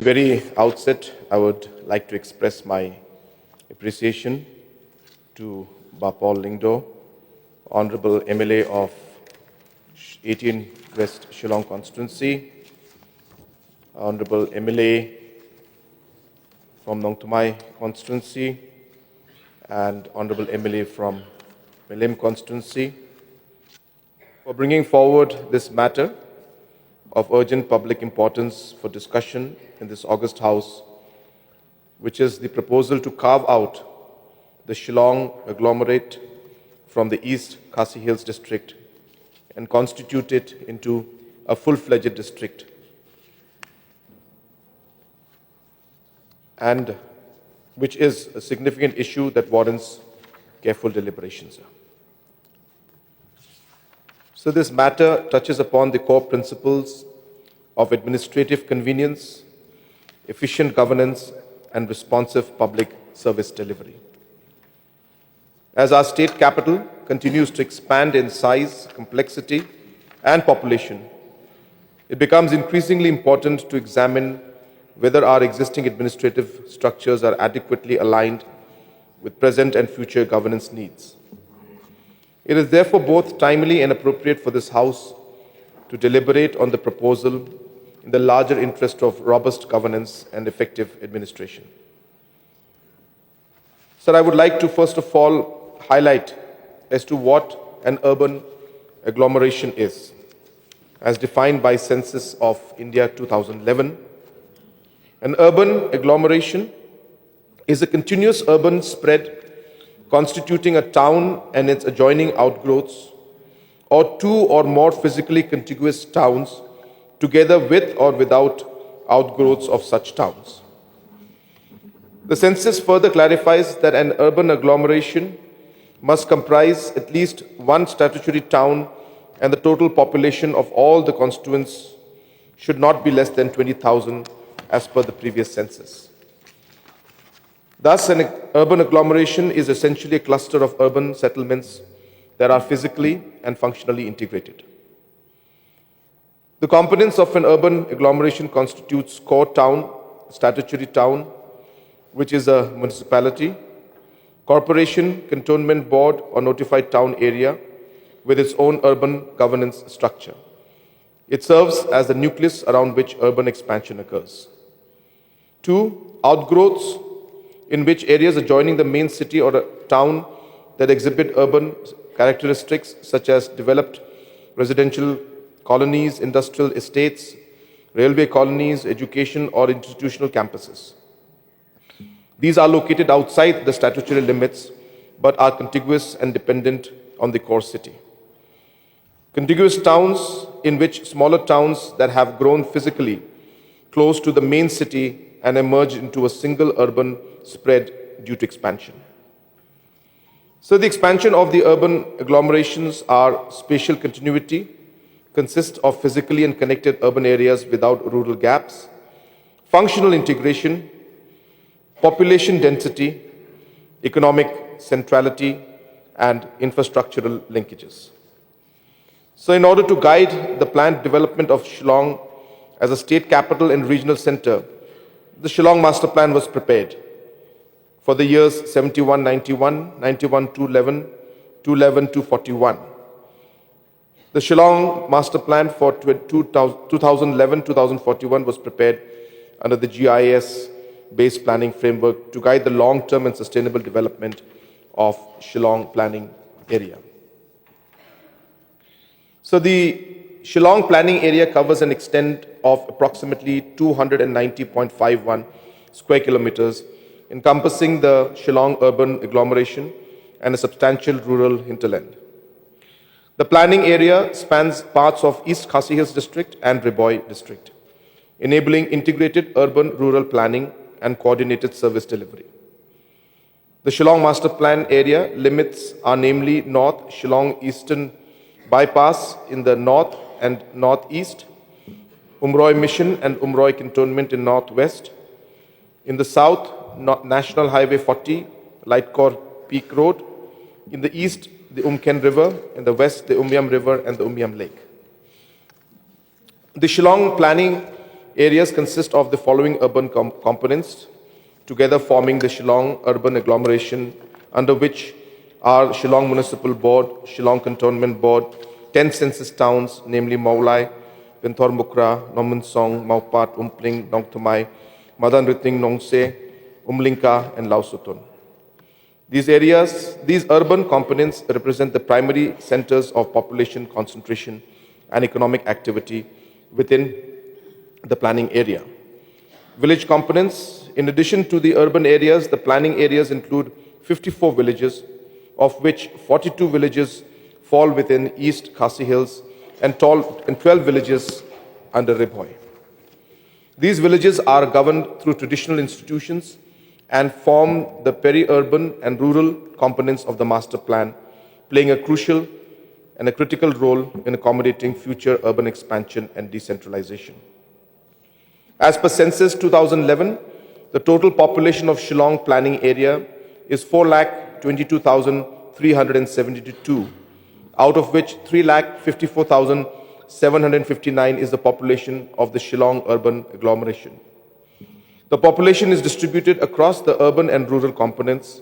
very outset, I would like to express my appreciation to Paul Lingdo, Honorable MLA of 18 West Shillong constituency, Honorable MLA from Thymmai constituency, and Honorable MLA from Milim constituency, for bringing forward this matter of urgent public importance for discussion in this August House, which is the proposal to carve out the Shillong agglomerate from the East Khasi Hills district and constitute it into a full-fledged district, and which is a significant issue that warrants careful deliberations. So this matter touches upon the core principles of administrative convenience, efficient governance, and responsive public service delivery. As our state capital continues to expand in size, complexity, and population, it becomes increasingly important to examine whether our existing administrative structures are adequately aligned with present and future governance needs. It is therefore both timely and appropriate for this House to deliberate on the proposal in the larger interest of robust governance and effective administration. Sir, I would like to first of all highlight as to what an urban agglomeration is, as defined by Census of India 2011. An urban agglomeration is a continuous urban spread constituting a town and its adjoining outgrowths, or two or more physically contiguous towns together with or without outgrowths of such towns. The census further clarifies that an urban agglomeration must comprise at least one statutory town, and the total population of all the constituents should not be less than 20,000 as per the previous census. Thus, an urban agglomeration is essentially a cluster of urban settlements that are physically and functionally integrated. The components of an urban agglomeration constitutes core town, statutory town, which is a municipality, corporation, cantonment board, or notified town area with its own urban governance structure. It serves as the nucleus around which urban expansion occurs. 2. Outgrowths, in which areas adjoining the main city or a town that exhibit urban characteristics such as developed residential colonies, industrial estates, railway colonies, education or institutional campuses. These are located outside the statutory limits but are contiguous and dependent on the core city. Contiguous towns, in which smaller towns that have grown physically close to the main city and emerged into a single urban spread due to expansion. So the expansion of the urban agglomerations are spatial continuity, consist of physically and connected urban areas without rural gaps, functional integration, population density, economic centrality, and infrastructural linkages. So in order to guide the planned development of Shillong as a state capital and regional center, the Shillong Master Plan was prepared for the years 71-91, 91-11, 211-41. The Shillong Master Plan for 2011-2041 was prepared under the GIS-based planning framework to guide the long-term and sustainable development of Shillong planning area. So the Shillong planning area covers an extent of approximately 290.51 square kilometers, encompassing the Shillong urban agglomeration and a substantial rural hinterland. The planning area spans parts of East Khasi Hills district and Riboy district, enabling integrated urban-rural planning and coordinated service delivery. The Shillong Master Plan area limits are namely North Shillong Eastern Bypass in the north and northeast, Umroi Mission and Umroi Cantonment in northwest. In the south, National Highway 40, Lightcore Peak Road. In the east, the Umken River. In the west, the Umyam River and the Umyam Lake. The Shillong planning areas consist of the following urban components, together forming the Shillong urban agglomeration, under which are Shillong Municipal Board, Shillong Cantonment Board, 10 census towns, namely Maulai, Pinthormukra, Nomunsong, Maupat, Umpling, Nongthamai, Madanriting, Nongse, Umlinka, and Lausutun. These urban components represent the primary centers of population concentration and economic activity within the planning area. Village components, in addition to the urban areas, the planning areas include 54 villages, of which 42 villages fall within East Khasi Hills and 12 villages under Ribhoi. These villages are governed through traditional institutions and form the peri-urban and rural components of the master plan, playing a crucial and a critical role in accommodating future urban expansion and decentralization. As per Census 2011, the total population of Shillong planning area is 4,22,372, out of which 3,54,759 is the population of the Shillong urban agglomeration. The population is distributed across the urban and rural components,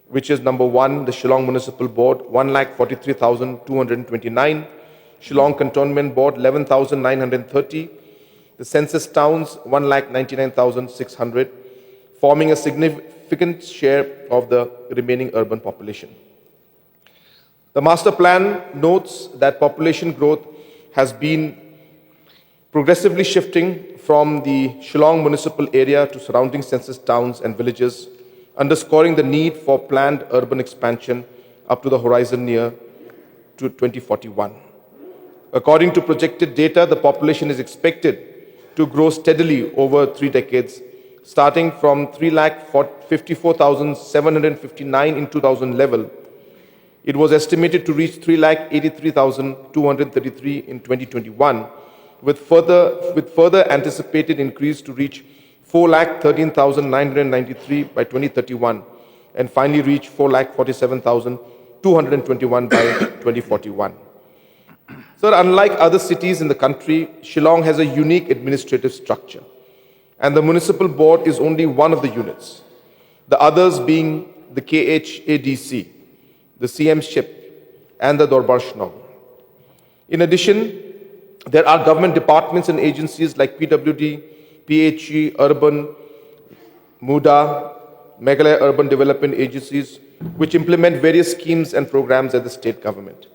which is number 1, the Shillong Municipal Board, 1,43,229, Shillong Cantonment Board, 11,930, the census towns, 1,99,600, forming a significant share of the remaining urban population. The master plan notes that population growth has been progressively shifting from the Shillong municipal area to surrounding census towns and villages, underscoring the need for planned urban expansion up to the horizon near to 2041. According to projected data, the population is expected to grow steadily over 3 decades, starting from 3,54,759 in 2000 level. It was estimated to reach 3,83,233 in 2021, with further anticipated increase to reach 4,13,993 by 2031, and finally reach 4,47,221 by 2041. Sir, unlike other cities in the country, Shillong has a unique administrative structure, and the municipal board is only one of the units, the others being the KHADC, the CM ship, and the Dorbar Shnong. In addition, there are government departments and agencies like PWD, PHE, Urban, MUDA, Meghalaya Urban Development Agencies, which implement various schemes and programs at the state government.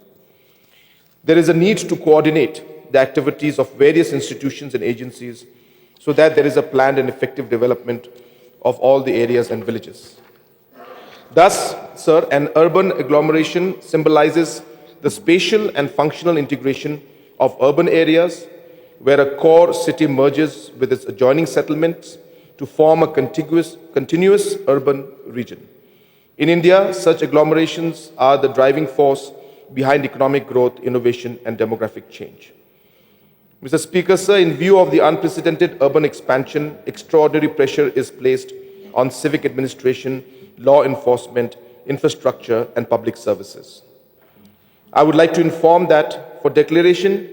There is a need to coordinate the activities of various institutions and agencies so that there is a planned and effective development of all the areas and villages. Thus, sir, an urban agglomeration symbolizes the spatial and functional integration of urban areas where a core city merges with its adjoining settlements to form a continuous urban region. In India, such agglomerations are the driving force behind economic growth, innovation, and demographic change. Mr. Speaker, sir, in view of the unprecedented urban expansion, extraordinary pressure is placed on civic administration, law enforcement, infrastructure, and public services. I would like to inform that for declaring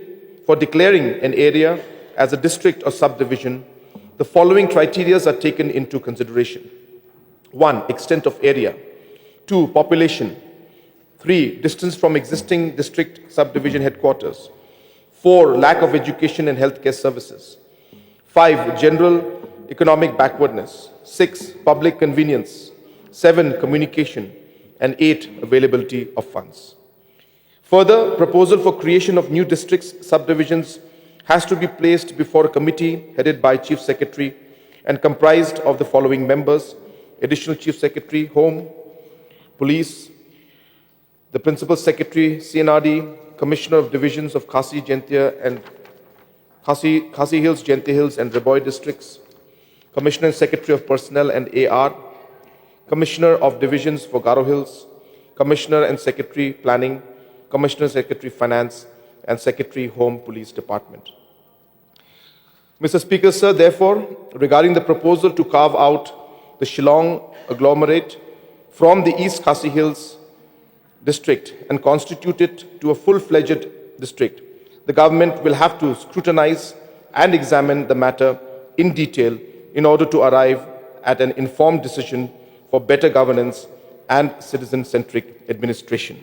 an area as a district or subdivision, the following criteria are taken into consideration. 1, extent of area. 2, population. 3, distance from existing district subdivision headquarters. 4, lack of education and healthcare services. 5, general economic backwardness. 6, public convenience. 7, communication. And 8, availability of funds. Further, proposal for creation of new districts, subdivisions has to be placed before a committee headed by Chief Secretary and comprised of the following members: Additional Chief Secretary, Home, Police, the Principal Secretary, CNRD, Commissioner of Divisions of Khasi Hills, Jente Hills and Ribhoi districts, Commissioner and Secretary of Personnel and AR, Commissioner of Divisions for Garo Hills, Commissioner and Secretary Planning, Commissioner Secretary Finance, and Secretary Home Police Department. Mr. Speaker, sir, therefore, regarding the proposal to carve out the Shillong agglomerate from the East Khasi Hills district and constitute it to a full-fledged district, the government will have to scrutinize and examine the matter in detail in order to arrive at an informed decision for better governance and citizen-centric administration.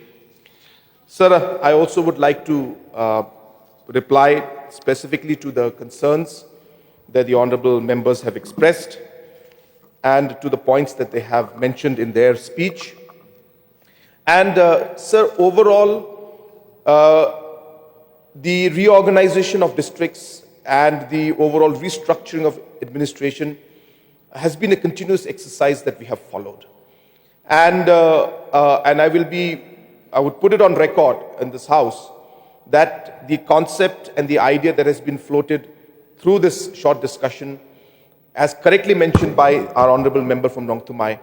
Sir, I also would like to reply specifically to the concerns that the honorable members have expressed and to the points that they have mentioned in their speech. And sir, overall, the reorganization of districts and the overall restructuring of administration has been a continuous exercise that we have followed. And I would put it on record in this house that the concept and the idea that has been floated through this short discussion, as correctly mentioned by our honorable member from Thymmai,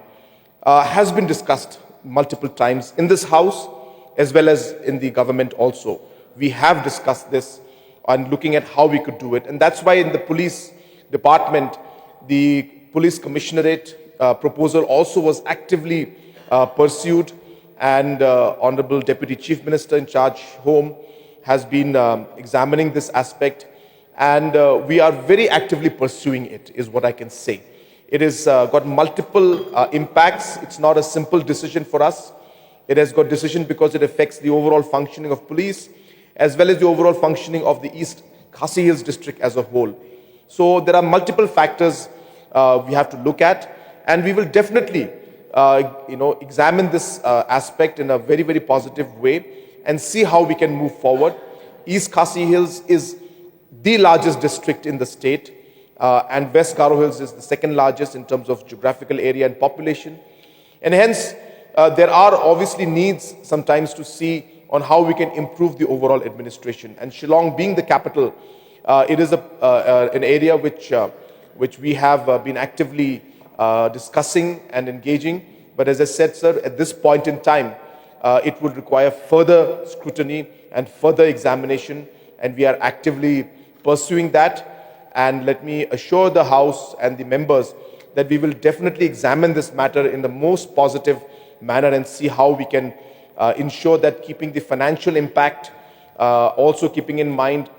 has been discussed multiple times in this house as well as in the government also. We have discussed this and looking at how we could do it. And that's why in the police department, the police commissionerate proposal also was actively pursued, and Honorable Deputy Chief Minister in charge, Home, has been examining this aspect, and we are very actively pursuing it, is what I can say. It has got multiple impacts. It's not a simple decision for us. It has got decision because it affects the overall functioning of police, as well as the overall functioning of the East Khasi Hills district as a whole. So there are multiple factors we have to look at, and we will definitely examine this aspect in a very, very positive way and see how we can move forward. East Khasi Hills is the largest district in the state, and West Garo Hills is the second largest in terms of geographical area and population. And hence, there are obviously needs sometimes to see on how we can improve the overall administration. And Shillong being the capital, it is an area which we have been actively discussing and engaging. But as I said, sir, at this point in time, it would require further scrutiny and further examination, and we are actively pursuing that. And let me assure the House and the members that we will definitely examine this matter in the most positive manner and see how we can ensure that keeping the financial impact, also keeping in mind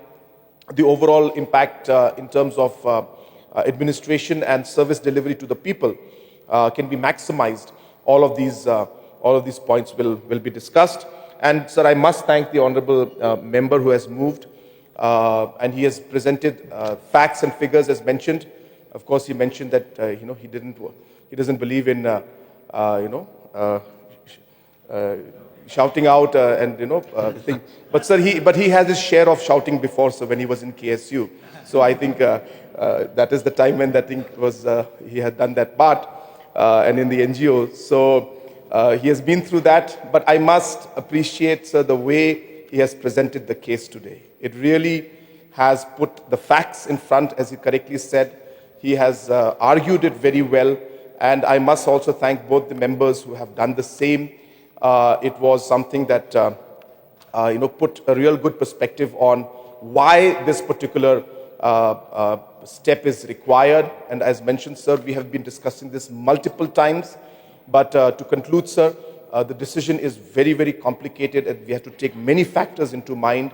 the overall impact in terms of administration and service delivery to the people can be maximized. All of these points will be discussed. And sir, I must thank the honorable member who has moved, and he has presented facts and figures as mentioned. Of course, he mentioned that he doesn't believe in shouting out and thing. But sir, he has his share of shouting before, so when he was in KSU. So I think that is the time when that thing was he had done that part, and in the NGO. So he has been through that. But I must appreciate, sir, the way he has presented the case today. It really has put the facts in front, as he correctly said. He has argued it very well, and I must also thank both the members who have done the same. It was something that put a real good perspective on why this particular step is required. And as mentioned, sir, we have been discussing this multiple times. But to conclude, sir, the decision is very, very complicated, and we have to take many factors into mind.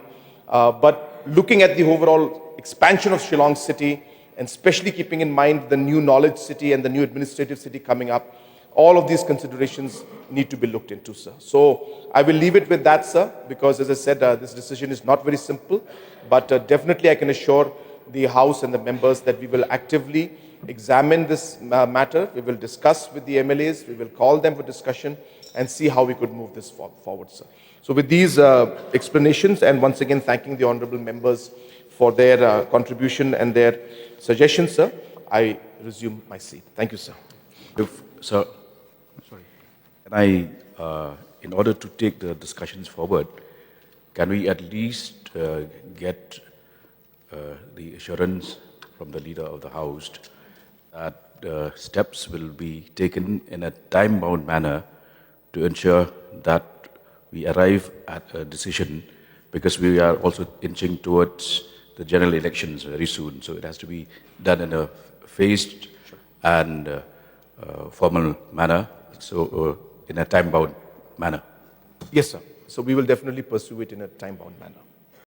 But looking at the overall expansion of Shillong city, and especially keeping in mind the new knowledge city and the new administrative city coming up, all of these considerations need to be looked into, sir. So I will leave it with that, sir, because as I said, this decision is not very simple. But definitely I can assure the House and the members that we will actively examine this matter. We will discuss with the MLAs, we will call them for discussion and see how we could move this forward, sir. So with these explanations, and once again thanking the honorable members for their contribution and their suggestions, sir, I resume my seat. Thank you, sir. Sir, can I, in order to take the discussions forward, can we at least get the assurance from the leader of the House that steps will be taken in a time-bound manner to ensure that we arrive at a decision, because we are also inching towards the general elections very soon. So it has to be done in a phased and formal manner, so in a time-bound manner. Yes, sir. So we will definitely pursue it in a time-bound manner.